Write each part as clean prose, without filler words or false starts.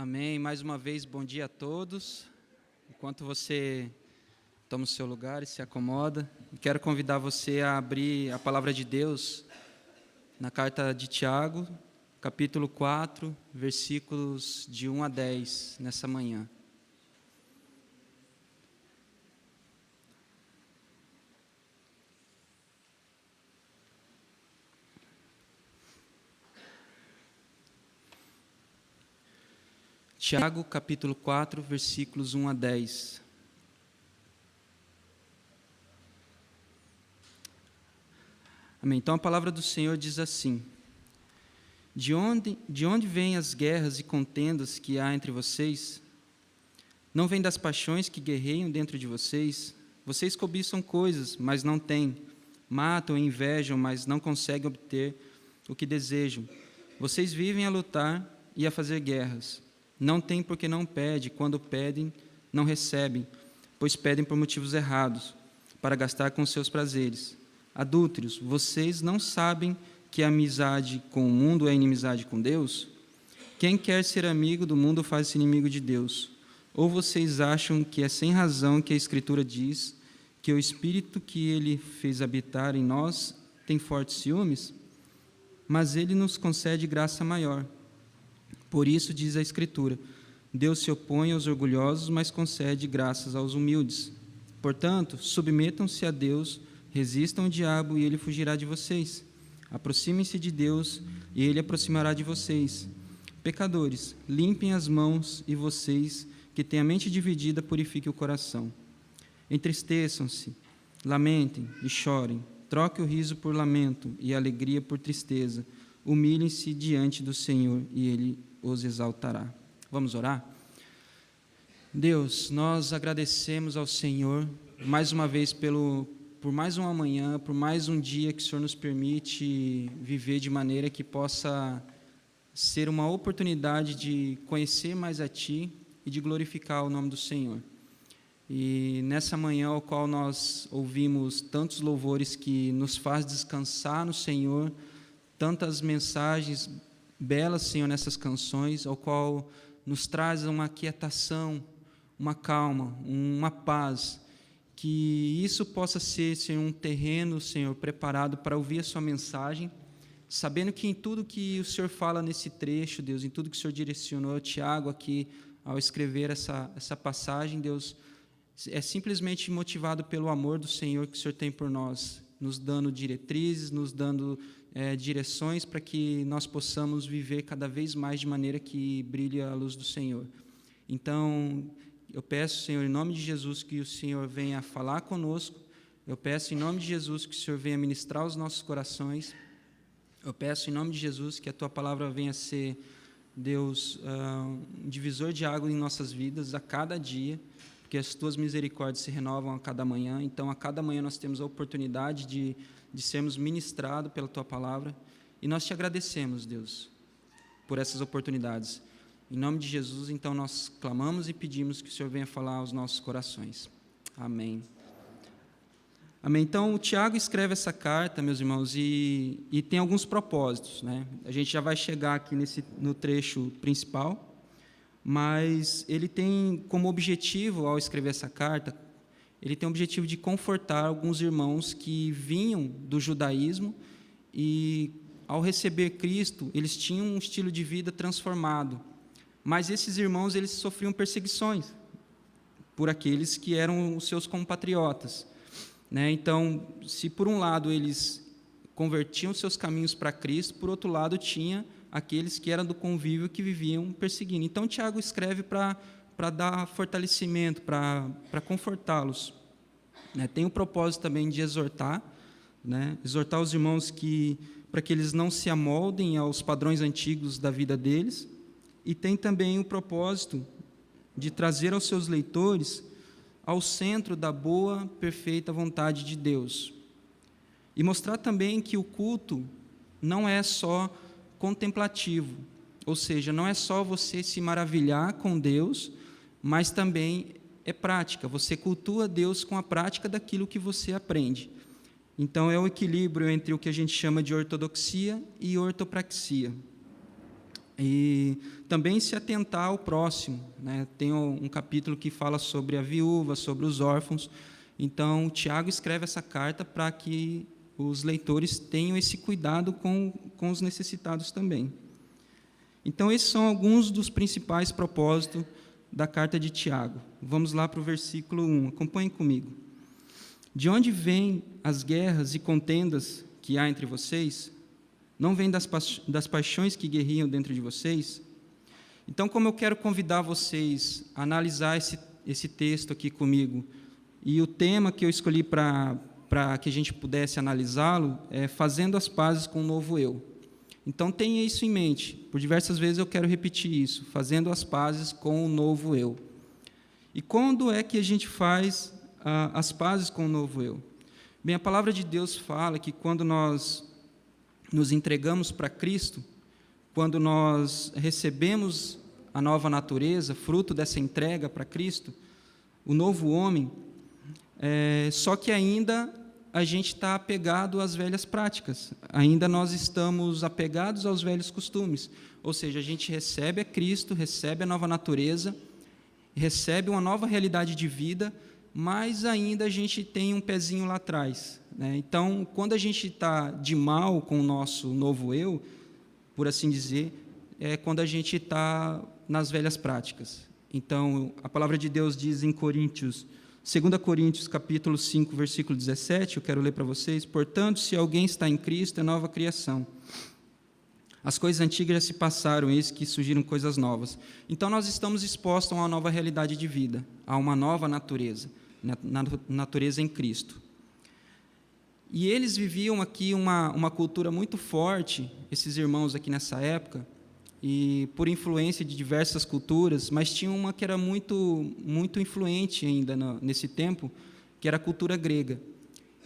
Amém. Mais uma vez, bom dia a todos. Enquanto você toma o seu lugar e se acomoda, quero convidar você a abrir a palavra de Deus na carta de Tiago, capítulo 4, versículos de 1 a 10, nessa manhã. Tiago, capítulo 4, versículos 1 a 10. Amém. Então a palavra do Senhor diz assim: De onde vêm as guerras e contendas que há entre vocês? Não vêm das paixões que guerreiam dentro de vocês? Vocês cobiçam coisas, mas não têm. Matam e invejam, mas não conseguem obter o que desejam. Vocês vivem a lutar e a fazer guerras. Não têm porque não pedem, quando pedem, não recebem, pois pedem por motivos errados, para gastar com seus prazeres. Adúlteros, vocês não sabem que a amizade com o mundo é inimizade com Deus? Quem quer ser amigo do mundo faz-se inimigo de Deus. Ou vocês acham que é sem razão que a Escritura diz que o Espírito que Ele fez habitar em nós tem fortes ciúmes? Mas Ele nos concede graça maior. Por isso diz a Escritura: Deus se opõe aos orgulhosos, mas concede graças aos humildes. Portanto, submetam-se a Deus, resistam ao diabo e ele fugirá de vocês. Aproximem-se de Deus e ele aproximará de vocês. Pecadores, limpem as mãos, e vocês que têm a mente dividida, purifiquem o coração. Entristeçam-se, lamentem e chorem. Troque o riso por lamento e a alegria por tristeza. Humilhem-se diante do Senhor e Ele os exaltará. Vamos orar? Deus, nós agradecemos ao Senhor mais uma vez por mais uma manhã, por mais um dia que o Senhor nos permite viver de maneira que possa ser uma oportunidade de conhecer mais a Ti e de glorificar o nome do Senhor. E nessa manhã ao qual nós ouvimos tantos louvores que nos faz descansar no Senhor, tantas mensagens belas, Senhor, nessas canções, ao qual nos traz uma aquietação, uma calma, uma paz, que isso possa ser, Senhor, um terreno, Senhor, preparado para ouvir a Sua mensagem, sabendo que em tudo que o Senhor fala nesse trecho, Deus, em tudo que o Senhor direcionou a Tiago aqui, ao escrever essa passagem, Deus, é simplesmente motivado pelo amor do Senhor que o Senhor tem por nós, nos dando diretrizes, nos dando direções para que nós possamos viver cada vez mais de maneira que brilhe a luz do Senhor. Então, eu peço, Senhor, em nome de Jesus, que o Senhor venha falar conosco. Eu peço, em nome de Jesus, que o Senhor venha ministrar os nossos corações. Eu peço, em nome de Jesus, que a Tua palavra venha ser, Deus, um divisor de água em nossas vidas a cada dia, porque as Tuas misericórdias se renovam a cada manhã. Então, a cada manhã nós temos a oportunidade de sermos ministrados pela Tua palavra, e nós Te agradecemos, Deus, por essas oportunidades. Em nome de Jesus, então, nós clamamos e pedimos que o Senhor venha falar aos nossos corações. Amém. Amém. Então, o Tiago escreve essa carta, meus irmãos, e tem alguns propósitos, né? A gente já vai chegar aqui no trecho principal, mas ele tem como objetivo, ao escrever essa carta, ele tem o objetivo de confortar alguns irmãos que vinham do judaísmo e, ao receber Cristo, eles tinham um estilo de vida transformado. Mas esses irmãos, eles sofriam perseguições por aqueles que eram os seus compatriotas, né? Então, se por um lado eles convertiam seus caminhos para Cristo, por outro lado tinha aqueles que eram do convívio que viviam perseguindo. Então, Tiago escreve para dar fortalecimento, para confortá-los, né? Tem o propósito também de exortar, né? Exortar os irmãos para que eles não se amoldem aos padrões antigos da vida deles, e tem também o propósito de trazer aos seus leitores ao centro da boa, perfeita vontade de Deus, e mostrar também que o culto não é só contemplativo, ou seja, não é só você se maravilhar com Deus, mas também é prática, você cultua Deus com a prática daquilo que você aprende. Então, é o equilíbrio entre o que a gente chama de ortodoxia e ortopraxia. E também se atentar ao próximo, né? Tem um capítulo que fala sobre a viúva, sobre os órfãos. Então, Tiago escreve essa carta para que os leitores tenham esse cuidado com os necessitados também. Então, esses são alguns dos principais propósitos da carta de Tiago. Vamos lá para o versículo 1, acompanhem comigo. De onde vêm as guerras e contendas que há entre vocês? Não vêm das paixões que guerriam dentro de vocês? Então, como eu quero convidar vocês a analisar esse texto aqui comigo, e o tema que eu escolhi para que a gente pudesse analisá-lo é fazendo as pazes com o novo eu. Então, tenha isso em mente. Por diversas vezes eu quero repetir isso, fazendo as pazes com o novo eu. E quando é que a gente faz as pazes com o novo eu? Bem, a palavra de Deus fala que quando nós nos entregamos para Cristo, quando nós recebemos a nova natureza, fruto dessa entrega para Cristo, o novo homem, só que ainda a gente está apegado às velhas práticas, ainda nós estamos apegados aos velhos costumes, ou seja, a gente recebe a Cristo, recebe a nova natureza, recebe uma nova realidade de vida, mas ainda a gente tem um pezinho lá atrás, né? Então, quando a gente está de mal com o nosso novo eu, por assim dizer, é quando a gente está nas velhas práticas. Então, a palavra de Deus diz em 2 Coríntios, capítulo 5, versículo 17, eu quero ler para vocês: portanto, se alguém está em Cristo, é nova criação. As coisas antigas já se passaram, eis que surgiram coisas novas. Então, nós estamos expostos a uma nova realidade de vida, a uma nova natureza, natureza em Cristo. E eles viviam aqui uma cultura muito forte, esses irmãos aqui nessa época, e por influência de diversas culturas, mas tinha uma que era muito, muito influente ainda nesse tempo, que era a cultura grega.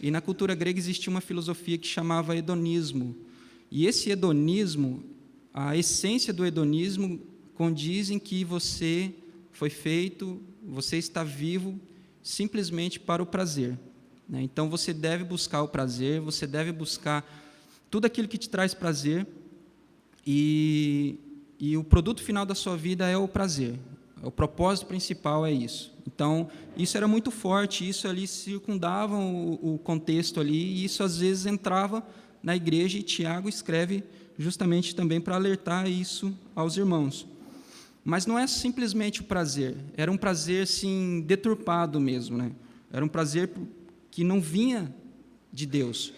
E na cultura grega existia uma filosofia que chamava hedonismo. E esse hedonismo, a essência do hedonismo condiz em que você foi feito, você está vivo simplesmente para o prazer, né? Então, você deve buscar o prazer, você deve buscar tudo aquilo que te traz prazer, e o produto final da sua vida é o prazer. O propósito principal é isso. Então, isso era muito forte, isso ali circundava o contexto ali, e isso às vezes entrava na igreja, e Tiago escreve justamente também para alertar isso aos irmãos. Mas não é simplesmente o prazer, era um prazer assim, deturpado mesmo, né? Era um prazer que não vinha de Deus.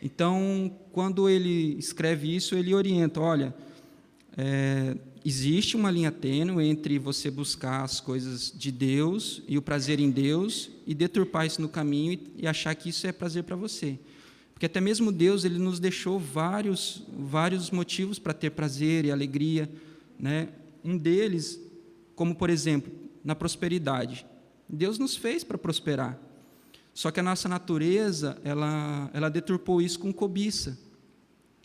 Então, quando ele escreve isso, ele orienta: olha, existe uma linha tênue entre você buscar as coisas de Deus e o prazer em Deus e deturpar isso no caminho e achar que isso é prazer para você. Porque até mesmo Deus, ele nos deixou vários motivos para ter prazer e alegria, né? Um deles, como por exemplo, na prosperidade. Deus nos fez para prosperar. Só que a nossa natureza, ela deturpou isso com cobiça,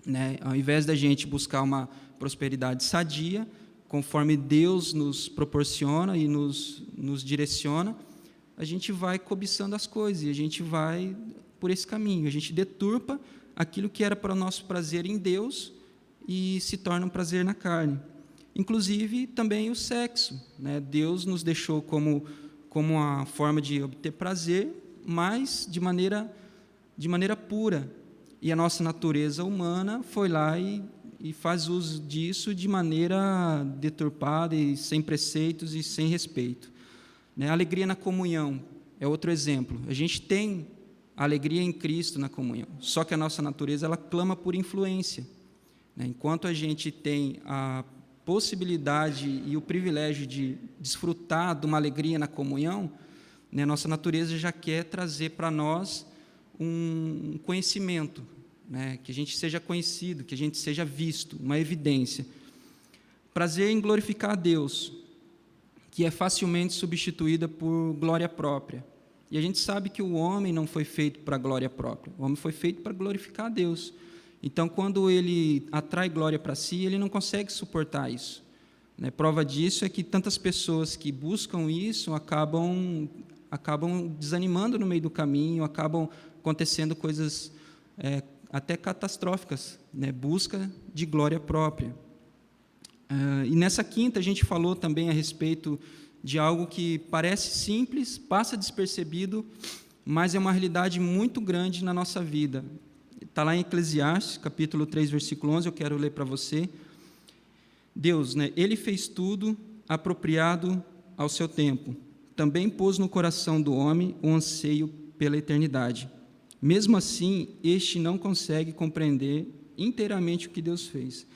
né? Ao invés da gente buscar uma prosperidade sadia, conforme Deus nos proporciona e nos direciona, a gente vai cobiçando as coisas, e a gente vai por esse caminho, a gente deturpa aquilo que era para o nosso prazer em Deus e se torna um prazer na carne. Inclusive, também o sexo, né? Deus nos deixou como uma forma de obter prazer, mas de maneira pura. E a nossa natureza humana foi lá e faz uso disso de maneira deturpada e sem preceitos e sem respeito, né? A alegria na comunhão é outro exemplo. A gente tem a alegria em Cristo na comunhão, só que a nossa natureza, ela clama por influência, né? Enquanto a gente tem a possibilidade e o privilégio de desfrutar de uma alegria na comunhão, né, nossa natureza já quer trazer para nós um conhecimento, né, que a gente seja conhecido, que a gente seja visto, uma evidência. Prazer em glorificar a Deus, que é facilmente substituída por glória própria. E a gente sabe que o homem não foi feito para glória própria, o homem foi feito para glorificar a Deus. Então, quando ele atrai glória para si, ele não consegue suportar isso, né? Prova disso é que tantas pessoas que buscam isso acabam desanimando no meio do caminho, acabam acontecendo coisas até catastróficas, né? Busca de glória própria. E nessa quinta a gente falou também a respeito de algo que parece simples, passa despercebido, mas é uma realidade muito grande na nossa vida. Está lá em Eclesiastes, capítulo 3, versículo 11, eu quero ler para você. Deus, Ele fez tudo apropriado ao seu tempo. Também pôs no coração do homem o anseio pela eternidade. Mesmo assim, este não consegue compreender inteiramente o que Deus fez.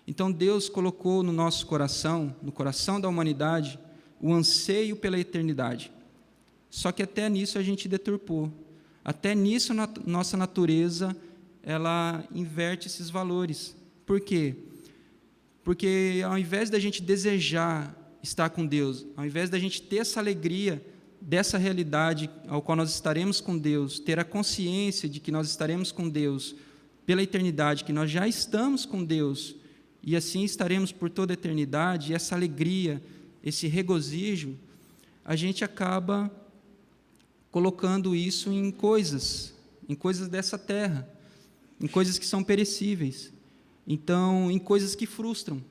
Então, Deus colocou no nosso coração, no coração da humanidade, o anseio pela eternidade. Só que até nisso a gente deturpou. Até nisso nossa natureza, ela inverte esses valores. Por quê? Porque ao invés da gente desejar estar com Deus, ao invés da gente ter essa alegria dessa realidade ao qual nós estaremos com Deus, ter a consciência de que nós estaremos com Deus pela eternidade, que nós já estamos com Deus, e assim estaremos por toda a eternidade, e essa alegria, esse regozijo, a gente acaba colocando isso em coisas dessa terra, em coisas que são perecíveis, então, em coisas que frustram,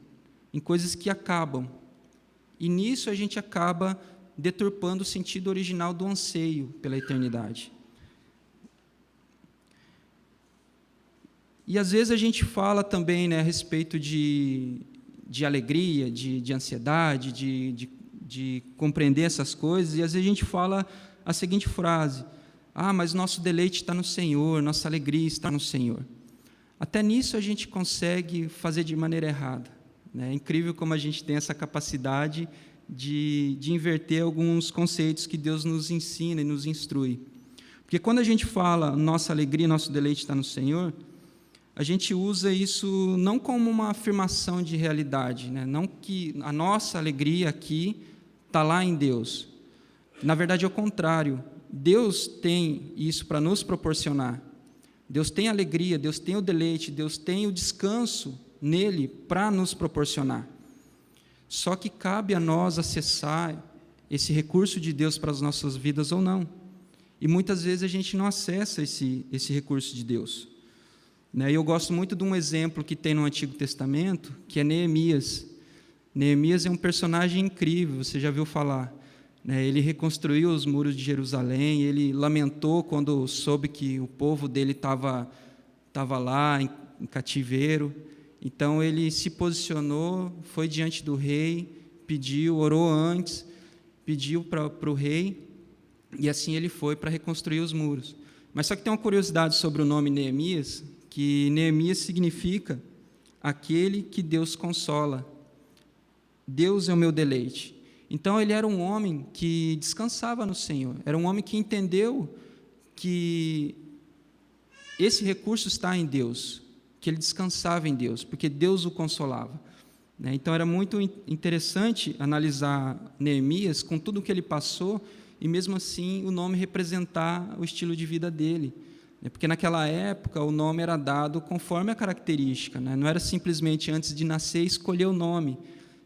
em coisas que acabam. E nisso a gente acaba deturpando o sentido original do anseio pela eternidade. E às vezes a gente fala também, a respeito de alegria, de ansiedade, de compreender essas coisas, e às vezes a gente fala a seguinte frase: mas nosso deleite está no Senhor, nossa alegria está no Senhor. Até nisso a gente consegue fazer de maneira errada. É incrível como a gente tem essa capacidade de inverter alguns conceitos que Deus nos ensina e nos instrui. Porque quando a gente fala nossa alegria, nosso deleite está no Senhor, a gente usa isso não como uma afirmação de realidade, não que a nossa alegria aqui está lá em Deus. Na verdade, é o contrário. Deus tem isso para nos proporcionar. Deus tem alegria, Deus tem o deleite, Deus tem o descanso nele para nos proporcionar. Só que cabe a nós acessar esse recurso de Deus para as nossas vidas ou não. E muitas vezes a gente não acessa esse recurso de Deus. Eu gosto muito de um exemplo que tem no Antigo Testamento, que é Neemias. Neemias é um personagem incrível, você já viu falar. Ele reconstruiu os muros de Jerusalém, ele lamentou quando soube que o povo dele estava lá em cativeiro. Então ele se posicionou, foi diante do rei, pediu, orou antes, pediu para o rei, e assim ele foi para reconstruir os muros. Mas só que tem uma curiosidade sobre o nome Neemias, que Neemias significa aquele que Deus consola. Deus é o meu deleite. Então ele era um homem que descansava no Senhor, era um homem que entendeu que esse recurso está em Deus, que ele descansava em Deus, porque Deus o consolava. Então era muito interessante analisar Neemias com tudo o que ele passou, e mesmo assim o nome representar o estilo de vida dele, porque naquela época o nome era dado conforme a característica, não era simplesmente antes de nascer escolher o nome.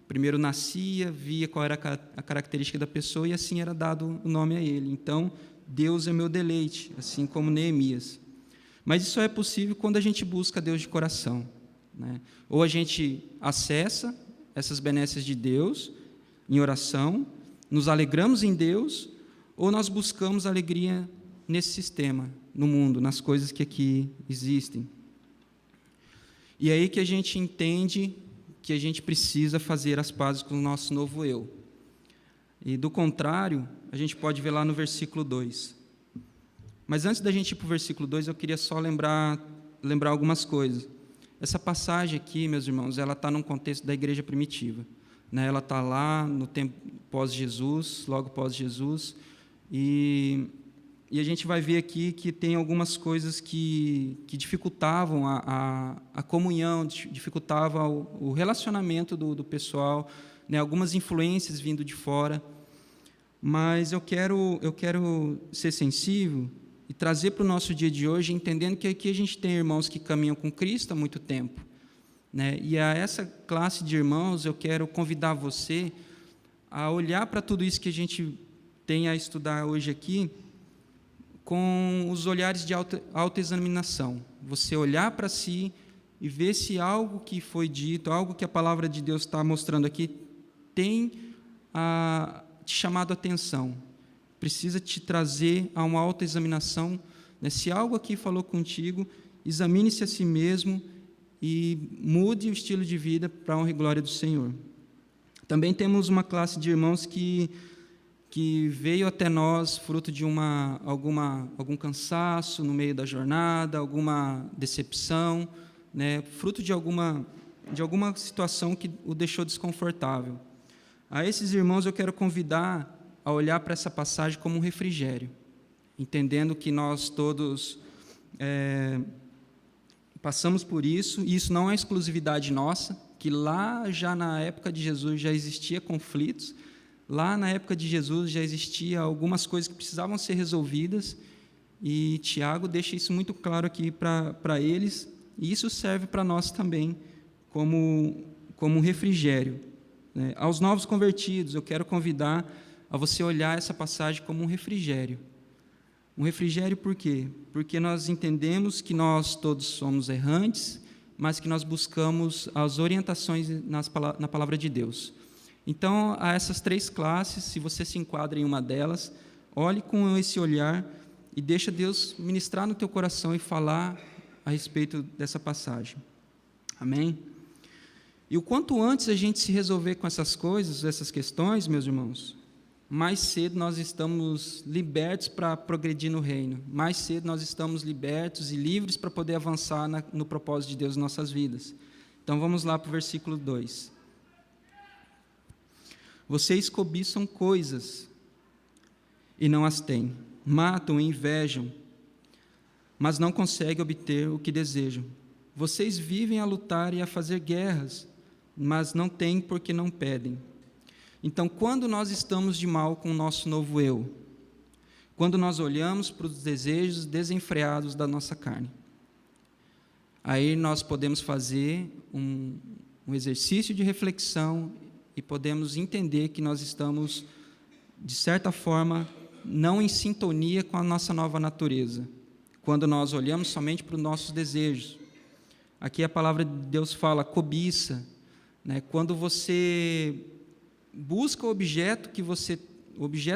Primeiro nascia, via qual era a característica da pessoa, e assim era dado o nome a ele. Então, Deus é meu deleite, assim como Neemias. Mas isso só é possível quando a gente busca Deus de coração. Ou a gente acessa essas benesses de Deus em oração, nos alegramos em Deus, ou nós buscamos alegria nesse sistema, no mundo, nas coisas que aqui existem. E é aí que a gente entende que a gente precisa fazer as pazes com o nosso novo eu. E, do contrário, a gente pode ver lá no versículo 2. Mas antes da gente ir para o versículo 2, eu queria só lembrar algumas coisas. Essa passagem aqui, meus irmãos, ela está num contexto da igreja primitiva. Ela está lá no tempo pós-Jesus, logo pós-Jesus, e a gente vai ver aqui que tem algumas coisas que dificultavam a comunhão, dificultavam o relacionamento do pessoal, algumas influências vindo de fora. Mas eu quero ser sensível e trazer para o nosso dia de hoje, entendendo que aqui a gente tem irmãos que caminham com Cristo há muito tempo. E a essa classe de irmãos eu quero convidar você a olhar para tudo isso que a gente tem a estudar hoje aqui, com os olhares de autoexaminação. Você olhar para si e ver se algo que foi dito, algo que a palavra de Deus está mostrando aqui, tem te chamado a atenção. Precisa te trazer a uma autoexaminação, né? Se algo aqui falou contigo, examine-se a si mesmo e mude o estilo de vida para a honra e glória do Senhor. Também temos uma classe de irmãos que veio até nós fruto de algum cansaço no meio da jornada, alguma decepção, né? Fruto de alguma situação que o deixou desconfortável. A esses irmãos eu quero convidar a olhar para essa passagem como um refrigério, entendendo que nós todos passamos por isso, e isso não é exclusividade nossa, que lá já na época de Jesus já existia conflitos, lá na época de Jesus já existia algumas coisas que precisavam ser resolvidas, e Tiago deixa isso muito claro aqui para eles, e isso serve para nós também como um refrigério, né? Aos novos convertidos, eu quero convidar a você olhar essa passagem como um refrigério. Um refrigério por quê? Porque nós entendemos que nós todos somos errantes, mas que nós buscamos as orientações na palavra de Deus. Então, a essas 3 classes, se você se enquadra em uma delas, olhe com esse olhar e deixa Deus ministrar no teu coração e falar a respeito dessa passagem. Amém? E o quanto antes a gente se resolver com essas coisas, essas questões, meus irmãos, mais cedo nós estamos libertos para progredir no reino, mais cedo nós estamos libertos e livres para poder avançar no propósito de Deus em nossas vidas. Então vamos lá para o versículo 2. Vocês cobiçam coisas e não as têm, matam e invejam, mas não conseguem obter o que desejam. Vocês vivem a lutar e a fazer guerras, mas não têm porque não pedem. Então, quando nós estamos de mal com o nosso novo eu, quando nós olhamos para os desejos desenfreados da nossa carne, aí nós podemos fazer um exercício de reflexão e podemos entender que nós estamos, de certa forma, não em sintonia com a nossa nova natureza, quando nós olhamos somente para os nossos desejos. Aqui a palavra de Deus fala cobiça, né? Quando você busca o objeto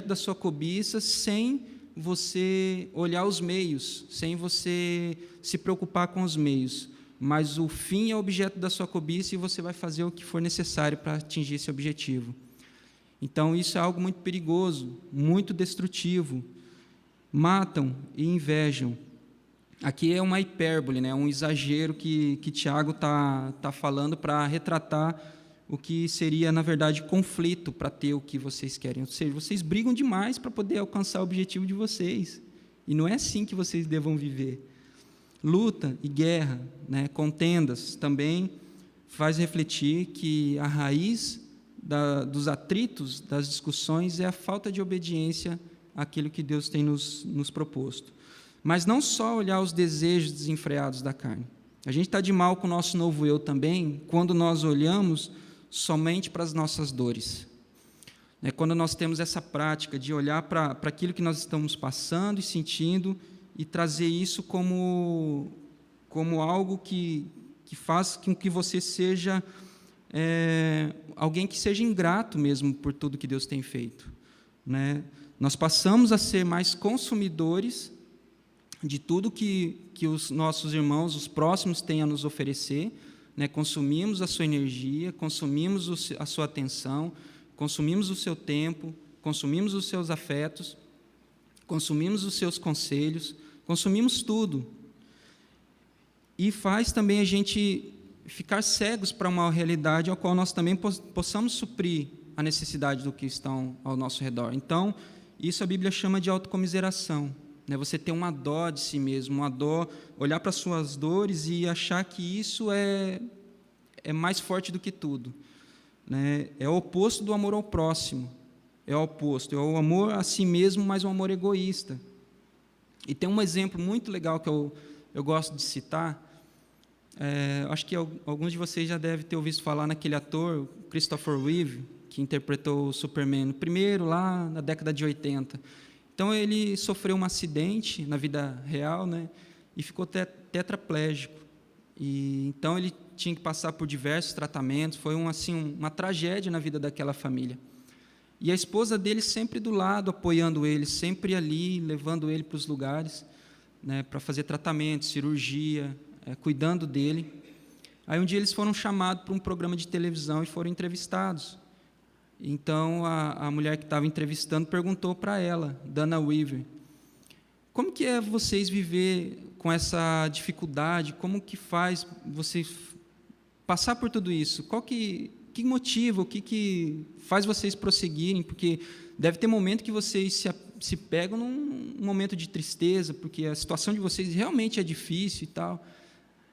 da sua cobiça, sem você olhar os meios, sem você se preocupar com os meios, mas o fim é o objeto da sua cobiça e você vai fazer o que for necessário para atingir esse objetivo. Então, isso é algo muito perigoso, muito destrutivo. Matam e invejam. Aqui é uma hipérbole, né? Um exagero que Tiago tá falando para retratar o que seria, na verdade, conflito para ter o que vocês querem. Ou seja, vocês brigam demais para poder alcançar o objetivo de vocês. E não é assim que vocês devam viver. Luta e guerra, né, contendas, também faz refletir que a raiz dos atritos, das discussões, é a falta de obediência àquilo que Deus tem nos proposto. Mas não só olhar os desejos desenfreados da carne. A gente está de mal com o nosso novo eu também, quando nós olhamos somente para as nossas dores. Quando nós temos essa prática de olhar para aquilo que nós estamos passando e sentindo e trazer isso como algo que faz com que você seja alguém que seja ingrato mesmo por tudo que Deus tem feito, né? Nós passamos a ser mais consumidores de tudo que os nossos irmãos, os próximos, têm a nos oferecer, né? Consumimos a sua energia, consumimos a sua atenção, consumimos o seu tempo, consumimos os seus afetos, consumimos os seus conselhos, consumimos tudo. E faz também a gente ficar cegos para uma realidade ao qual nós também possamos suprir a necessidade do que estão ao nosso redor. Então, isso a Bíblia chama de autocomiseração, né? Você ter uma dó de si mesmo, uma dó, olhar para as suas dores e achar que isso é mais forte do que tudo, né? É o oposto do amor ao próximo, é o oposto, é o amor a si mesmo, mas um amor egoísta. E tem um exemplo muito legal que eu gosto de citar. Acho que alguns de vocês já devem ter ouvido falar naquele ator, Christopher Reeve, que interpretou o Superman primeiro, lá na década de 80. Então, ele sofreu um acidente na vida real, né, e ficou tetraplégico. E então ele tinha que passar por diversos tratamentos, foi uma tragédia na vida daquela família. E a esposa dele sempre do lado, apoiando ele, sempre ali, levando ele para os lugares, né, para fazer tratamento, cirurgia, cuidando dele. Aí um dia eles foram chamados para um programa de televisão e foram entrevistados. Então a mulher que estava entrevistando perguntou para ela, Dana Weaver, como que é vocês viver com essa dificuldade? Como que faz vocês passar por tudo isso? Qual que motiva, o que faz vocês prosseguirem? Porque deve ter momento que vocês se pegam num momento de tristeza, porque a situação de vocês realmente é difícil e tal.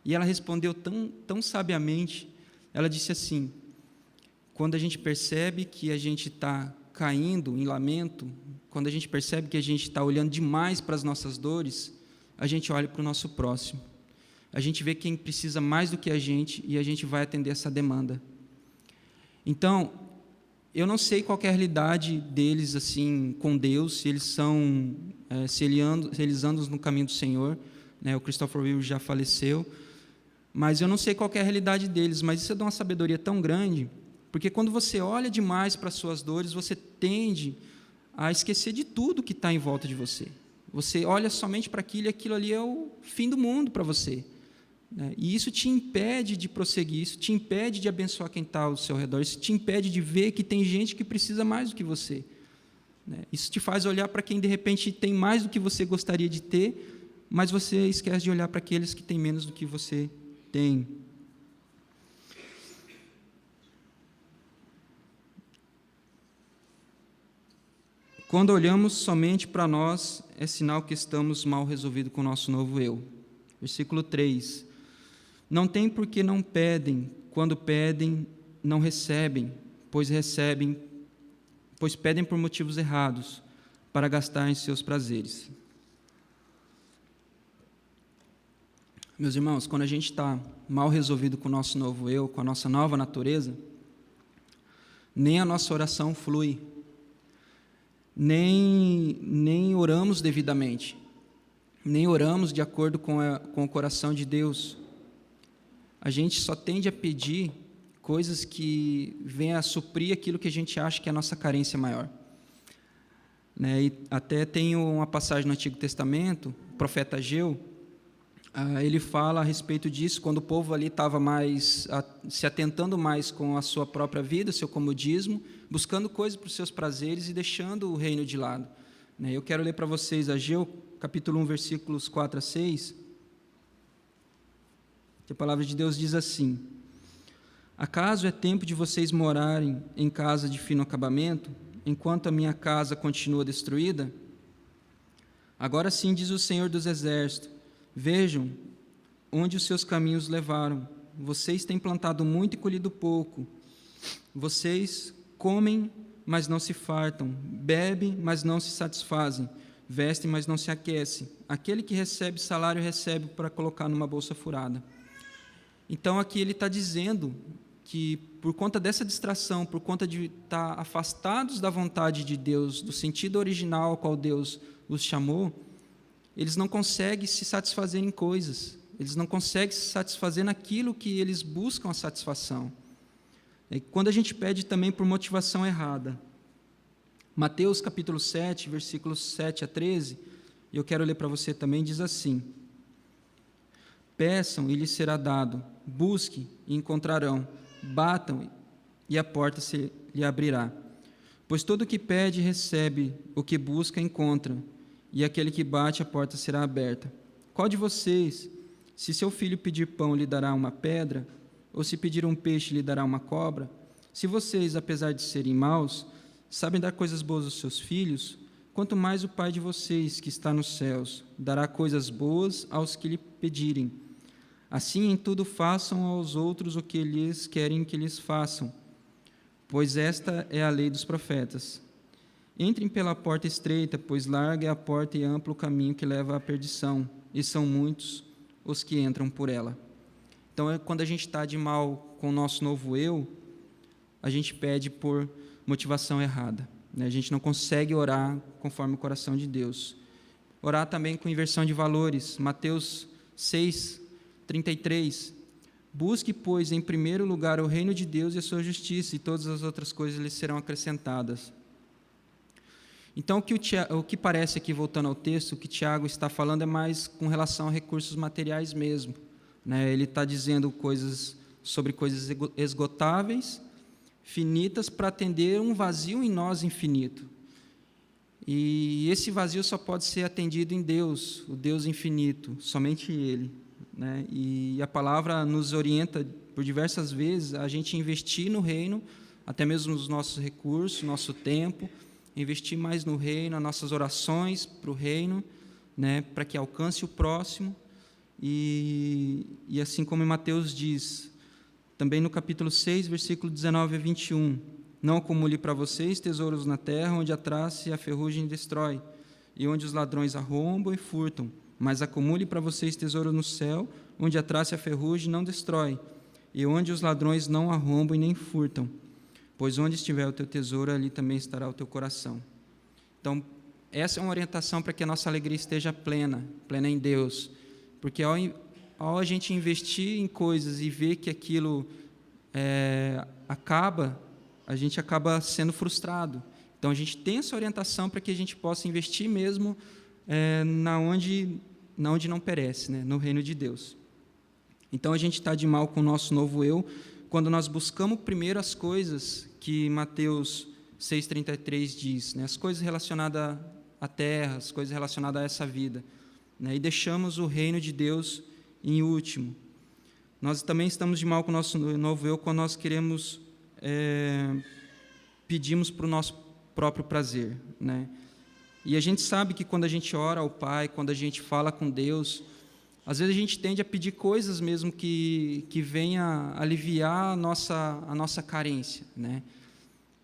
E ela respondeu tão sabiamente, ela disse assim, quando a gente percebe que a gente está caindo em lamento, quando a gente percebe que a gente está olhando demais para as nossas dores, a gente olha para o nosso próximo. A gente vê quem precisa mais do que a gente e a gente vai atender essa demanda. Então, eu não sei qual é a realidade deles assim com Deus, se eles são, se eles andam no caminho do Senhor, né? O Christopher Wills já faleceu, mas eu não sei qual é a realidade deles, mas isso dá uma sabedoria tão grande, porque quando você olha demais para as suas dores, você tende a esquecer de tudo que está em volta de você. Você olha somente para aquilo e aquilo ali é o fim do mundo para você. E isso te impede de prosseguir, isso te impede de abençoar quem está ao seu redor, isso te impede de ver que tem gente que precisa mais do que você. Isso te faz olhar para quem, de repente, tem mais do que você gostaria de ter, mas você esquece de olhar para aqueles que têm menos do que você tem. Quando olhamos somente para nós, é sinal que estamos mal resolvidos com o nosso novo eu. Versículo 3. Não tem por que não pedem, quando pedem, não recebem, pois pedem por motivos errados, para gastar em seus prazeres. Meus irmãos, quando a gente está mal resolvido com o nosso novo eu, com a nossa nova natureza, nem a nossa oração flui, nem oramos devidamente, nem oramos de acordo com o coração de Deus. A gente só tende a pedir coisas que venham a suprir aquilo que a gente acha que é a nossa carência maior. E até tem uma passagem no Antigo Testamento, o profeta Ageu, ele fala a respeito disso, quando o povo ali estava se atentando mais com a sua própria vida, seu comodismo, buscando coisas para os seus prazeres e deixando o reino de lado. Eu quero ler para vocês Ageu, capítulo 1, versículos 4 a 6, que a palavra de Deus diz assim: acaso é tempo de vocês morarem em casa de fino acabamento, enquanto a minha casa continua destruída? Agora sim, diz o Senhor dos Exércitos, vejam onde os seus caminhos levaram. Vocês têm plantado muito e colhido pouco. Vocês comem, mas não se fartam. Bebem, mas não se satisfazem. Vestem, mas não se aquecem. Aquele que recebe salário, recebe para colocar numa bolsa furada. Então, aqui ele está dizendo que, por conta dessa distração, por conta de estar afastados da vontade de Deus, do sentido original ao qual Deus os chamou, eles não conseguem se satisfazer em coisas, eles não conseguem se satisfazer naquilo que eles buscam a satisfação. E quando a gente pede também por motivação errada, Mateus capítulo 7, versículos 7 a 13, eu quero ler para você também, diz assim: peçam e lhes será dado, busquem e encontrarão, batam e a porta se lhe abrirá. Pois todo o que pede recebe, o que busca encontra, e aquele que bate a porta será aberta. Qual de vocês, se seu filho pedir pão, lhe dará uma pedra, ou se pedir um peixe, lhe dará uma cobra? Se vocês, apesar de serem maus, sabem dar coisas boas aos seus filhos, quanto mais o Pai de vocês, que está nos céus, dará coisas boas aos que lhe pedirem. Assim, em tudo façam aos outros o que eles querem que lhes façam, pois esta é a lei dos profetas. Entrem pela porta estreita, pois larga é a porta e amplo o caminho que leva à perdição, e são muitos os que entram por ela. Então, quando a gente está de mal com o nosso novo eu, a gente pede por motivação errada. A gente não consegue orar conforme o coração de Deus. Orar também com inversão de valores. Mateus 6, 33. Busque, pois, em primeiro lugar o reino de Deus e a sua justiça, e todas as outras coisas lhe serão acrescentadas. Então, o que parece aqui, voltando ao texto, o que Tiago está falando é mais com relação a recursos materiais mesmo, né? Ele está dizendo sobre coisas esgotáveis, finitas, para atender um vazio em nós infinito. E esse vazio só pode ser atendido em Deus, o Deus infinito, somente Ele, né? E a palavra nos orienta por diversas vezes a gente investir no reino, até mesmo nos nossos recursos, nosso tempo, investir mais no reino, as nossas orações para o reino, né, para que alcance o próximo, e assim como em Mateus diz, também no capítulo 6, versículo 19 a 21, não acumule para vocês tesouros na terra, onde a traça e a ferrugem destrói, e onde os ladrões arrombam e furtam, mas acumule para vocês tesouros no céu, onde a traça e a ferrugem não destrói, e onde os ladrões não arrombam e nem furtam, pois onde estiver o teu tesouro, ali também estará o teu coração. Então, essa é uma orientação para que a nossa alegria esteja plena em Deus, porque ao a gente investir em coisas e ver que aquilo a gente acaba sendo frustrado. Então, a gente tem essa orientação para que a gente possa investir mesmo na onde não perece, né? No reino de Deus. Então, a gente está de mal com o nosso novo eu, quando nós buscamos primeiro as coisas que Mateus 6,33 diz, né? As coisas relacionadas à terra, as coisas relacionadas a essa vida, né? E deixamos o reino de Deus em último. Nós também estamos de mal com o nosso novo eu quando nós queremos, pedimos para o nosso próprio prazer, né? E a gente sabe que quando a gente ora ao Pai, quando a gente fala com Deus, às vezes a gente tende a pedir coisas mesmo que venha aliviar a nossa carência, né?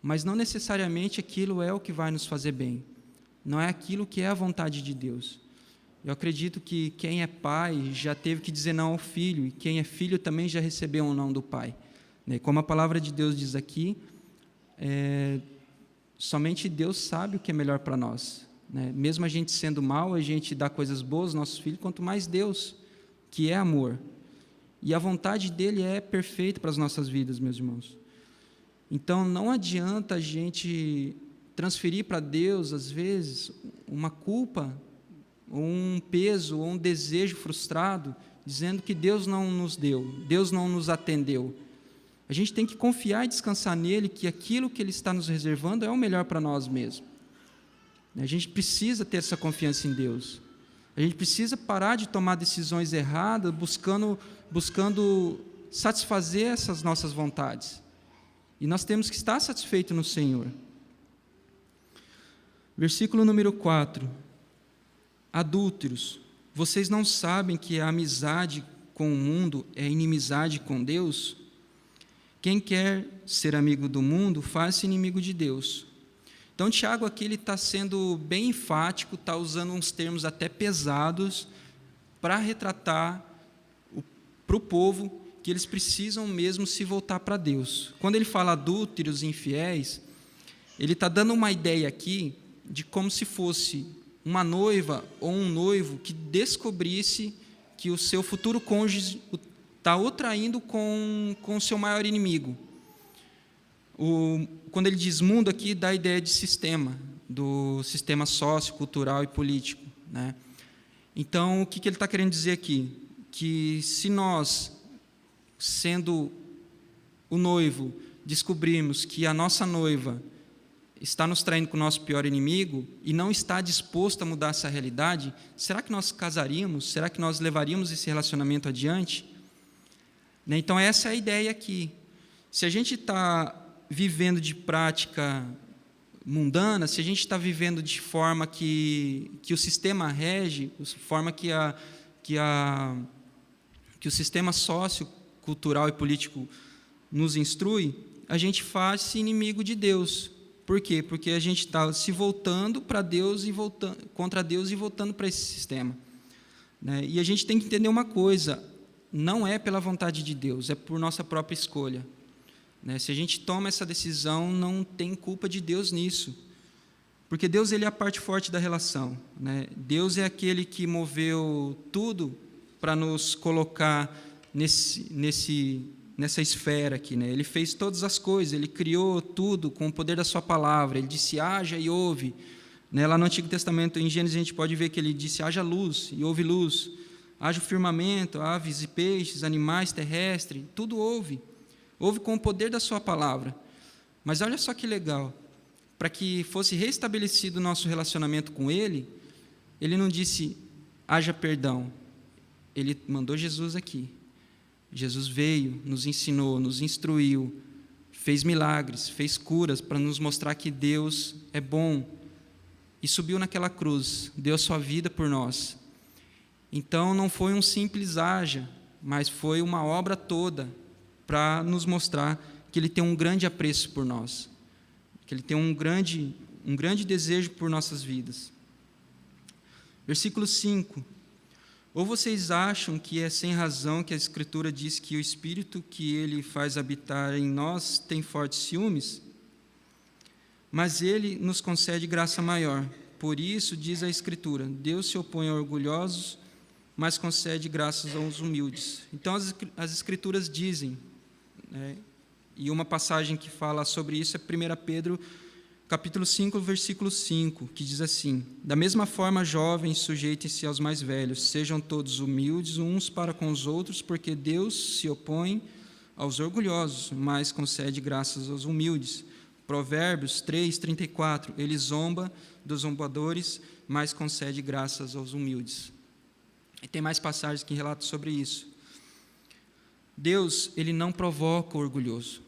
Mas não necessariamente aquilo é o que vai nos fazer bem. Não é aquilo que é a vontade de Deus. Eu acredito que quem é pai já teve que dizer não ao filho, e quem é filho também já recebeu um não do pai, né? Como a palavra de Deus diz aqui, somente Deus sabe o que é melhor para nós, né? Mesmo a gente sendo mal, a gente dá coisas boas aos nossos filhos, quanto mais Deus, que é amor. E a vontade dele é perfeita para as nossas vidas, meus irmãos. Então, não adianta a gente transferir para Deus, às vezes, uma culpa, ou um peso, ou um desejo frustrado, dizendo que Deus não nos deu, Deus não nos atendeu. A gente tem que confiar e descansar nele, que aquilo que ele está nos reservando é o melhor para nós mesmos. A gente precisa ter essa confiança em Deus. A gente precisa parar de tomar decisões erradas, buscando satisfazer essas nossas vontades. E nós temos que estar satisfeitos no Senhor. Versículo número 4. Adúlteros, vocês não sabem que a amizade com o mundo é inimizade com Deus? Quem quer ser amigo do mundo, faz-se inimigo de Deus. Então, Tiago aqui está sendo bem enfático, está usando uns termos até pesados para retratar para o povo que eles precisam mesmo se voltar para Deus. Quando ele fala adúlteros e infiéis, ele está dando uma ideia aqui de como se fosse uma noiva ou um noivo que descobrisse que o seu futuro cônjuge está o traindo com o seu maior inimigo. Quando ele diz mundo aqui, dá a ideia de sistema, do sistema sociocultural e político, né? Então, o que ele está querendo dizer aqui? Que se nós, sendo o noivo, descobrirmos que a nossa noiva está nos traindo com o nosso pior inimigo e não está disposto a mudar essa realidade, será que nós casaríamos? Será que nós levaríamos esse relacionamento adiante? Então, essa é a ideia aqui. Se a gente está vivendo de prática mundana, se a gente está vivendo de forma que o sistema rege, de forma que o sistema sociocultural e político nos instrui, a gente faz-se inimigo de Deus. Por quê? Porque a gente está se voltando para Deus e contra Deus e voltando para esse sistema, né? E a gente tem que entender uma coisa: não é pela vontade de Deus, é por nossa própria escolha, né? Se a gente toma essa decisão, não tem culpa de Deus nisso, porque Deus ele é a parte forte da relação, né? Deus é aquele que moveu tudo para nos colocar nessa esfera aqui, né? Ele fez todas as coisas, ele criou tudo com o poder da sua palavra. Ele disse: haja e houve. Né? Lá no Antigo Testamento, em Gênesis, a gente pode ver que ele disse: haja luz e houve luz. Haja o firmamento, aves e peixes, animais terrestres, tudo houve. Houve com o poder da sua palavra. Mas olha só que legal, para que fosse restabelecido o nosso relacionamento com ele, ele não disse: haja perdão. Ele mandou Jesus aqui. Jesus veio, nos ensinou, nos instruiu, fez milagres, fez curas para nos mostrar que Deus é bom. E subiu naquela cruz, deu sua vida por nós. Então não foi um simples haja, mas foi uma obra toda para nos mostrar que Ele tem um grande apreço por nós, que Ele tem um grande desejo por nossas vidas. Versículo 5. Ou vocês acham que é sem razão que a Escritura diz que o Espírito que Ele faz habitar em nós tem fortes ciúmes? Mas Ele nos concede graça maior. Por isso, diz a Escritura, Deus se opõe a orgulhosos, mas concede graças aos humildes. Então, as Escrituras dizem, né, e uma passagem que fala sobre isso é 1 Pedro, capítulo 5, versículo 5, que diz assim: da mesma forma, jovens, sujeitem-se aos mais velhos, sejam todos humildes uns para com os outros, porque Deus se opõe aos orgulhosos, mas concede graças aos humildes. Provérbios 3, 34, ele zomba dos zombadores, mas concede graças aos humildes. E tem mais passagens que relatam sobre isso. Deus, ele não provoca o orgulhoso.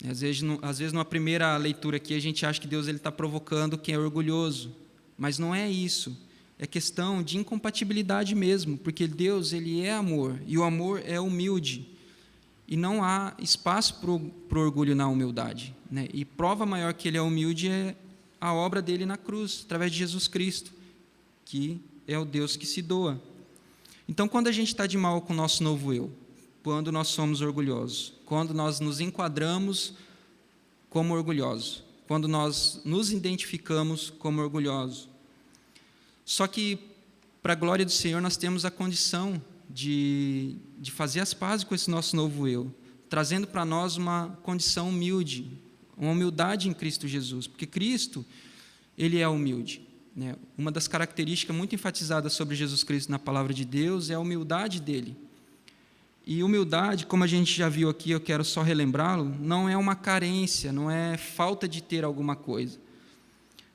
Às vezes, numa primeira leitura aqui, a gente acha que Deus está provocando quem é orgulhoso, mas não é isso. É questão de incompatibilidade mesmo, porque Deus, ele é amor, e o amor é humilde, e não há espaço para o orgulho na humildade, né? E prova maior que ele é humilde é a obra dele na cruz, através de Jesus Cristo, que é o Deus que se doa. Então, quando a gente está de mal com o nosso novo eu, quando nós somos orgulhosos, quando nós nos enquadramos como orgulhosos, quando nós nos identificamos como orgulhosos. Só que, para a glória do Senhor, nós temos a condição de fazer as pazes com esse nosso novo eu, trazendo para nós uma condição humilde, uma humildade em Cristo Jesus, porque Cristo, ele é humilde, né? Uma das características muito enfatizadas sobre Jesus Cristo na palavra de Deus é a humildade dele. E humildade, como a gente já viu aqui, eu quero só relembrá-lo, não é uma carência, não é falta de ter alguma coisa.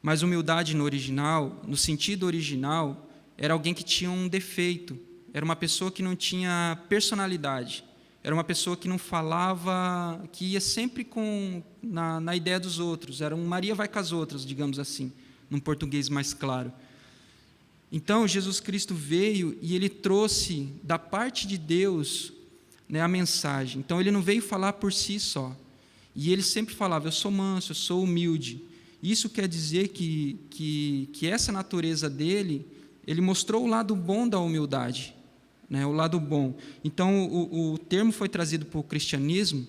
Mas humildade no original, no sentido original, era alguém que tinha um defeito, era uma pessoa que não tinha personalidade, era uma pessoa que não falava, que ia sempre na ideia dos outros, era um Maria vai com as outras, digamos assim, num português mais claro. Então, Jesus Cristo veio e Ele trouxe da parte de Deus, né, a mensagem. Então, Ele não veio falar por si só. E Ele sempre falava: eu sou manso, eu sou humilde. Isso quer dizer que essa natureza dEle, Ele mostrou o lado bom da humildade, né, o lado bom. Então, o termo foi trazido para o cristianismo,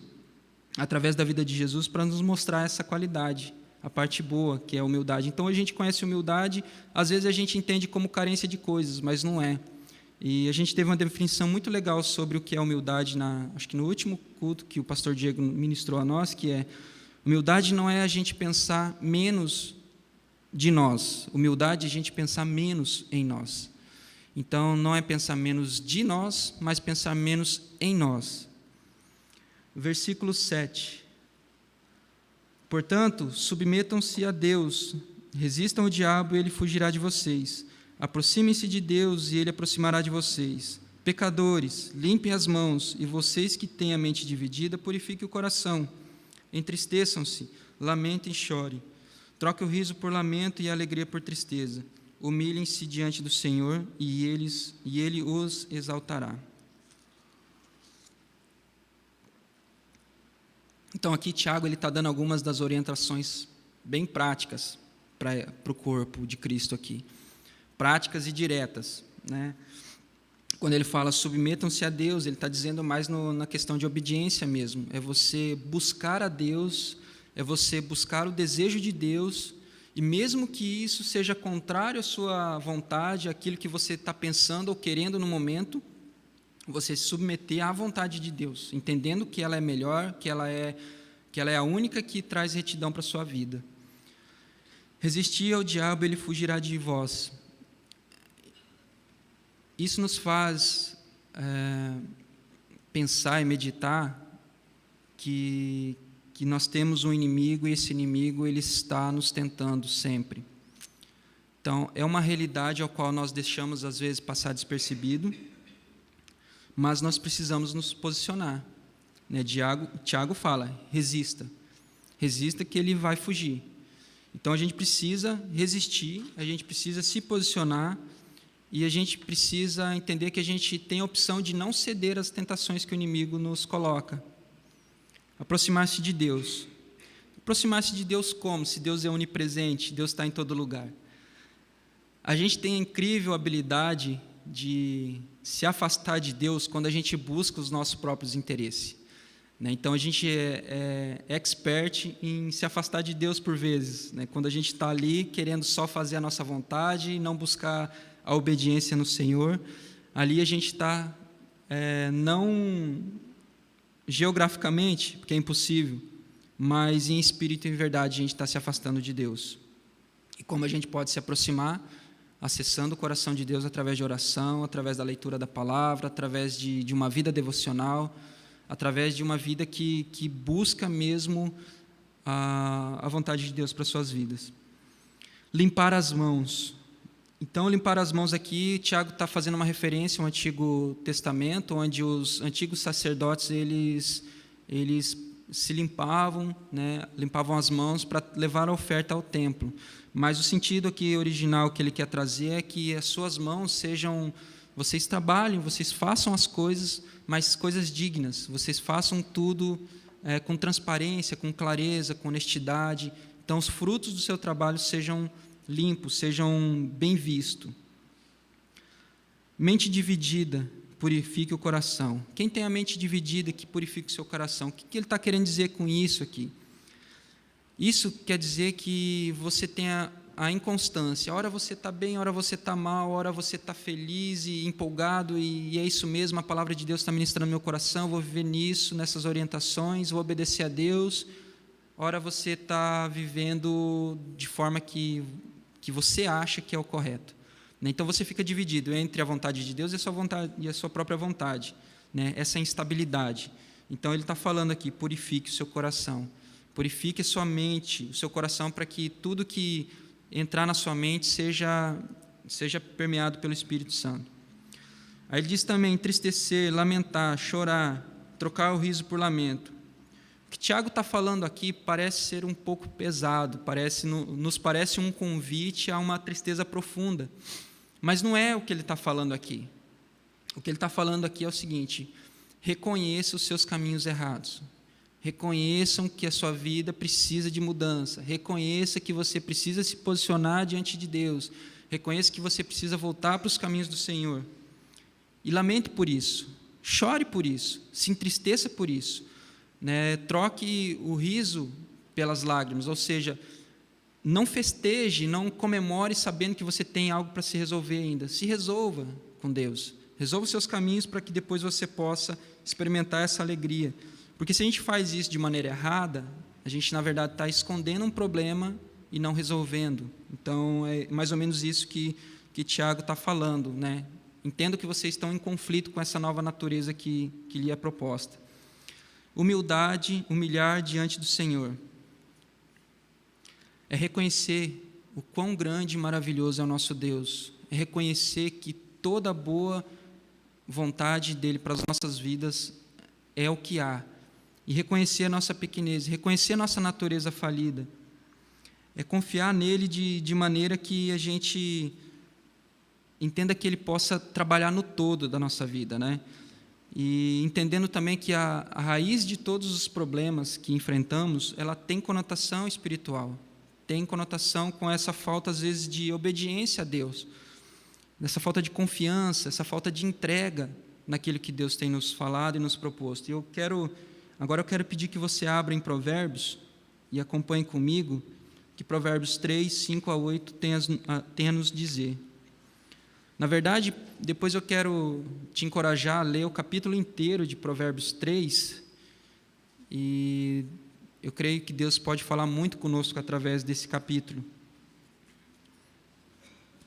através da vida de Jesus, para nos mostrar essa qualidade, a parte boa, que é a humildade. Então, a gente conhece humildade, às vezes a gente entende como carência de coisas, mas não é. E a gente teve uma definição muito legal sobre o que é humildade, acho que no último culto que o pastor Diego ministrou a nós, que é: humildade não é a gente pensar menos de nós, humildade é a gente pensar menos em nós. Então, não é pensar menos de nós, mas pensar menos em nós. Versículo 7. Portanto, submetam-se a Deus, resistam ao diabo e ele fugirá de vocês. Aproximem-se de Deus e ele aproximará de vocês. Pecadores, limpem as mãos, e vocês que têm a mente dividida, purifiquem o coração. Entristeçam-se, lamentem e chorem. Troquem o riso por lamento e a alegria por tristeza. Humilhem-se diante do Senhor e Ele os exaltará. Então, aqui, Tiago está dando algumas das orientações bem práticas para o corpo de Cristo aqui. Práticas e diretas, né? Quando ele fala submetam-se a Deus, ele está dizendo mais na questão de obediência mesmo. É você buscar a Deus, é você buscar o desejo de Deus, e mesmo que isso seja contrário à sua vontade, aquilo que você está pensando ou querendo no momento, você se submeter à vontade de Deus, entendendo que ela é melhor, que ela é a única que traz retidão para a sua vida. Resistir ao diabo, ele fugirá de vós. Isso nos faz pensar e meditar que nós temos um inimigo, e esse inimigo ele está nos tentando sempre. Então, é uma realidade ao qual nós deixamos, às vezes, passar despercebido, mas nós precisamos nos posicionar. Né? Tiago fala, resista que ele vai fugir. Então, a gente precisa resistir, a gente precisa se posicionar, e a gente precisa entender que a gente tem a opção de não ceder às tentações que o inimigo nos coloca. Aproximar-se de Deus. Aproximar-se de Deus como? Se Deus é onipresente, Deus está em todo lugar. A gente tem a incrível habilidade de se afastar de Deus quando a gente busca os nossos próprios interesses. Então, a gente é expert em se afastar de Deus por vezes, quando a gente está ali querendo só fazer a nossa vontade e não buscar a obediência no Senhor. Ali a gente está, não geograficamente, porque é impossível, mas em espírito e em verdade a gente está se afastando de Deus. E como a gente pode se aproximar? Acessando o coração de Deus através de oração, através da leitura da palavra, através de uma vida devocional, através de uma vida que busca mesmo a vontade de Deus para as suas vidas. Limpar as mãos. Então, limpar as mãos aqui, Tiago está fazendo uma referência ao Antigo Testamento, onde os antigos sacerdotes, eles se limpavam, limpavam as mãos para levar a oferta ao templo. Mas o sentido aqui original que ele quer trazer é que as suas mãos sejam, vocês trabalhem, vocês façam as coisas, mas coisas dignas, vocês façam tudo com transparência, com clareza, com honestidade. Então, os frutos do seu trabalho sejam limpos, sejam bem vistos. Mente dividida purifique o coração. Quem tem a mente dividida que purifica o seu coração? O que ele está querendo dizer com isso aqui? Isso quer dizer que você tem a inconstância. Ora você está bem, ora você está mal, ora você está feliz e empolgado, e é isso mesmo, a palavra de Deus está ministrando no meu coração, vou viver nisso, nessas orientações, vou obedecer a Deus. Ora você está vivendo de forma que você acha que é o correto. Então você fica dividido entre a vontade de Deus e a sua própria vontade. Essa instabilidade. Então ele está falando aqui, purifique o seu coração. Purifique a sua mente, o seu coração, para que tudo que entrar na sua mente seja permeado pelo Espírito Santo. Aí ele diz também, entristecer, lamentar, chorar, trocar o riso por lamento. O que Tiago está falando aqui parece ser um pouco pesado, nos parece um convite a uma tristeza profunda, mas não é o que ele está falando aqui. O que ele está falando aqui é o seguinte: reconheça os seus caminhos errados, reconheçam que a sua vida precisa de mudança, reconheça que você precisa se posicionar diante de Deus, reconheça que você precisa voltar para os caminhos do Senhor, e lamente por isso, chore por isso, se entristeça por isso. Troque o riso pelas lágrimas, ou seja, não festeje, não comemore sabendo que você tem algo para se resolver ainda. Se resolva com Deus, resolva os seus caminhos para que depois você possa experimentar essa alegria. Porque se a gente faz isso de maneira errada, a gente na verdade está escondendo um problema e não resolvendo. Então é mais ou menos isso que Tiago está falando. Entendo que vocês estão em conflito com essa nova natureza que lhe é proposta. Humildade, humilhar diante do Senhor. É reconhecer o quão grande e maravilhoso é o nosso Deus. É reconhecer que toda a boa vontade dEle para as nossas vidas é o que há. E reconhecer a nossa pequenez, reconhecer a nossa natureza falida. É confiar nele de maneira que a gente entenda que Ele possa trabalhar no todo da nossa vida, E entendendo também que a raiz de todos os problemas que enfrentamos, ela tem conotação espiritual, tem conotação com essa falta, às vezes, de obediência a Deus, essa falta de confiança, essa falta de entrega naquilo que Deus tem nos falado e nos proposto. E agora eu quero pedir que você abra em Provérbios e acompanhe comigo, que Provérbios 3, 5 a 8 tem a nos dizer. Na verdade, depois eu quero te encorajar a ler o capítulo inteiro de Provérbios 3, e eu creio que Deus pode falar muito conosco através desse capítulo.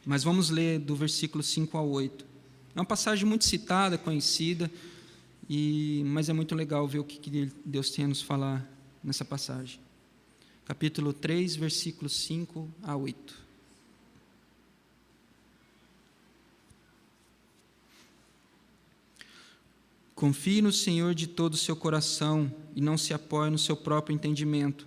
Mas vamos ler do versículo 5 ao 8. É uma passagem muito citada, conhecida, mas é muito legal ver o que Deus tem a nos falar nessa passagem. Capítulo 3, versículos 5 a 8. Confie no Senhor de todo o seu coração e não se apoie no seu próprio entendimento.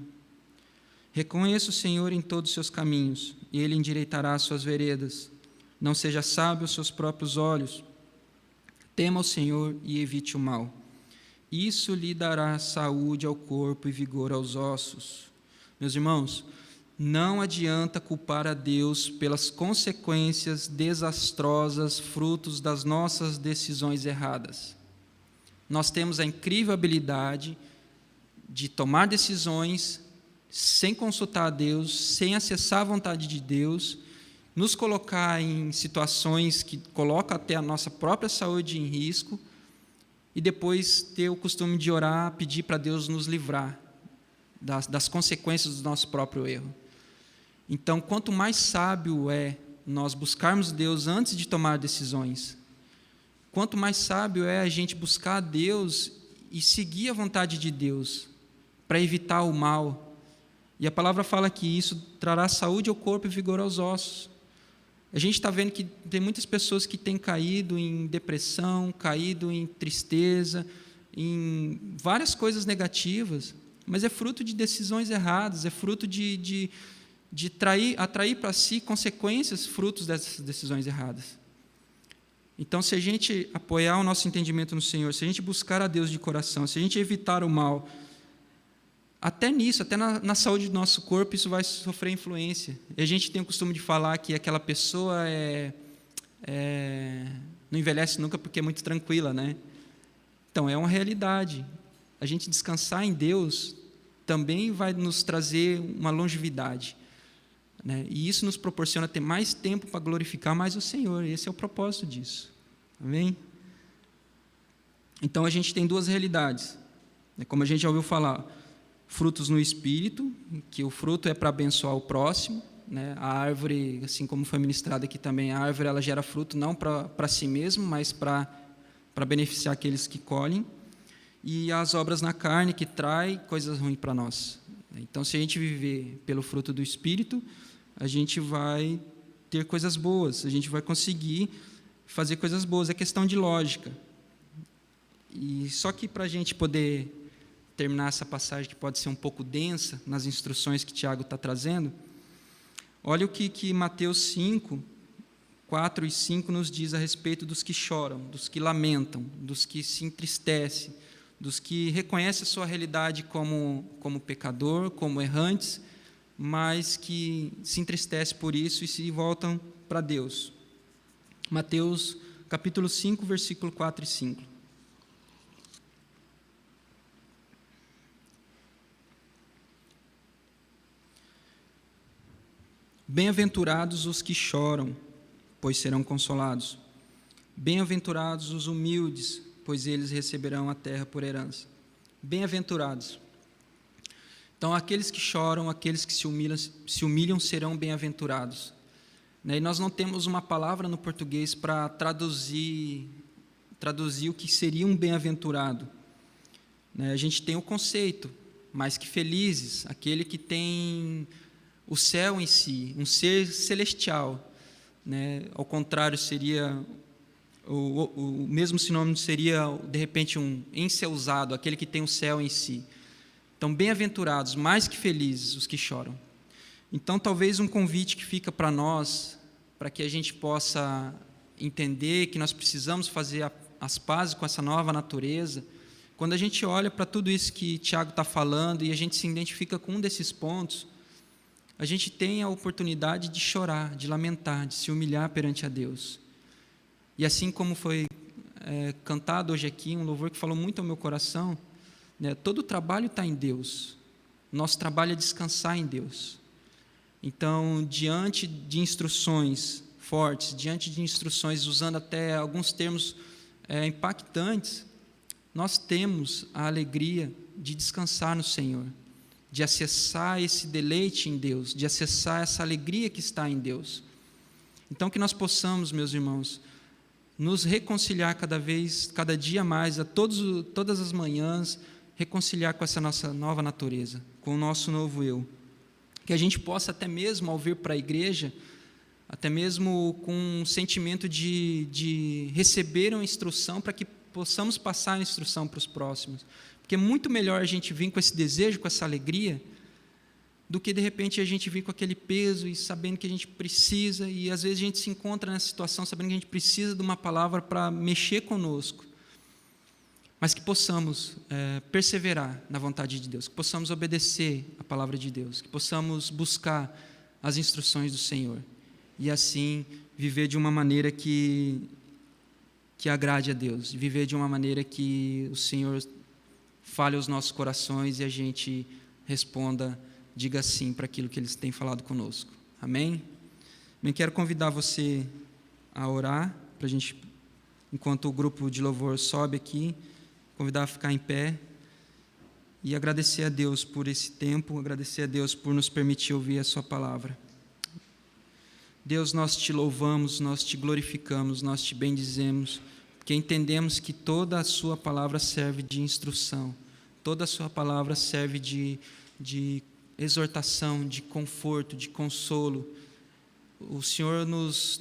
Reconheça o Senhor em todos os seus caminhos, e Ele endireitará as suas veredas. Não seja sábio aos seus próprios olhos. Tema o Senhor e evite o mal. Isso lhe dará saúde ao corpo e vigor aos ossos. Meus irmãos, não adianta culpar a Deus pelas consequências desastrosas, frutos das nossas decisões erradas. Nós temos a incrível habilidade de tomar decisões sem consultar a Deus, sem acessar a vontade de Deus, nos colocar em situações que colocam até a nossa própria saúde em risco, e depois ter o costume de orar, pedir para Deus nos livrar das consequências do nosso próprio erro. Então, quanto mais sábio é nós buscarmos Deus antes de tomar decisões, quanto mais sábio é a gente buscar a Deus e seguir a vontade de Deus para evitar o mal. E a palavra fala que isso trará saúde ao corpo e vigor aos ossos. A gente está vendo que tem muitas pessoas que têm caído em depressão, caído em tristeza, em várias coisas negativas, mas é fruto de decisões erradas, é fruto de atrair para si consequências, frutos dessas decisões erradas. Então, se a gente apoiar o nosso entendimento no Senhor, se a gente buscar a Deus de coração, se a gente evitar o mal, até nisso, até na saúde do nosso corpo, isso vai sofrer influência. E a gente tem o costume de falar que aquela pessoa não envelhece nunca porque é muito tranquila, né? Então, é uma realidade. A gente descansar em Deus também vai nos trazer uma longevidade, né? E isso nos proporciona ter mais tempo para glorificar mais o Senhor. Esse é o propósito disso. Amém? Então, a gente tem duas realidades, né? Como a gente já ouviu falar, frutos no Espírito, que o fruto é para abençoar o próximo, né? A árvore, assim como foi ministrado aqui também, a árvore ela gera fruto não para si mesmo, mas para beneficiar aqueles que colhem, e as obras na carne que trai coisas ruins para nós. Então, se a gente viver pelo fruto do Espírito, a gente vai ter coisas boas, a gente vai conseguir fazer coisas boas. É questão de lógica. E só que para a gente poder terminar essa passagem, que pode ser um pouco densa, nas instruções que Tiago está trazendo, olha o que Mateus 5, 4 e 5 nos diz a respeito dos que choram, dos que lamentam, dos que se entristecem, dos que reconhecem a sua realidade como pecador, como errantes, mas que se entristecem por isso e se voltam para Deus. Mateus, capítulo 5, versículo 4 e 5. Bem-aventurados os que choram, pois serão consolados. Bem-aventurados os humildes, pois eles receberão a terra por herança. Bem-aventurados. Então, aqueles que choram, aqueles que se humilham serão bem-aventurados. E nós não temos uma palavra no português para traduzir o que seria um bem-aventurado. A gente tem o conceito, mas que felizes, aquele que tem o céu em si, um ser celestial, né? Ao contrário, seria o mesmo sinônimo seria, de repente, um enceusado, aquele que tem o céu em si. Então, bem-aventurados, mais que felizes, os que choram. Então, talvez um convite que fica para nós, para que a gente possa entender que nós precisamos fazer as pazes com essa nova natureza. Quando a gente olha para tudo isso que Tiago está falando e a gente se identifica com um desses pontos, a gente tem a oportunidade de chorar, de lamentar, de se humilhar perante a Deus. E assim como foi cantado hoje aqui, um louvor que falou muito ao meu coração, né, todo o trabalho está em Deus. Nosso trabalho é descansar em Deus. Então, diante de instruções fortes, diante de instruções, usando até alguns termos impactantes, nós temos a alegria de descansar no Senhor, de acessar esse deleite em Deus, de acessar essa alegria que está em Deus. Então, que nós possamos, meus irmãos, nos reconciliar cada dia mais, todas as manhãs, reconciliar com essa nossa nova natureza, com o nosso novo eu. Que a gente possa até mesmo, ao vir para a igreja, até mesmo com um sentimento de receber uma instrução, para que possamos passar a instrução para os próximos. Porque é muito melhor a gente vir com esse desejo, com essa alegria, do que de repente a gente vir com aquele peso e sabendo que a gente precisa, e às vezes a gente se encontra nessa situação sabendo que a gente precisa de uma palavra para mexer conosco, mas que possamos perseverar na vontade de Deus, que possamos obedecer a palavra de Deus, que possamos buscar as instruções do Senhor, e assim viver de uma maneira que agrade a Deus, viver de uma maneira que o Senhor fale aos nossos corações e a gente responda, diga sim para aquilo que Ele tem falado conosco. Amém? Eu quero convidar você a orar, para a gente, enquanto o grupo de louvor sobe aqui, convidar a ficar em pé e agradecer a Deus por esse tempo, agradecer a Deus por nos permitir ouvir a sua palavra. Deus, nós te louvamos, nós te glorificamos, nós te bendizemos, porque entendemos que toda a sua palavra serve de instrução, toda a sua palavra serve de exortação, de conforto, de consolo. O Senhor nos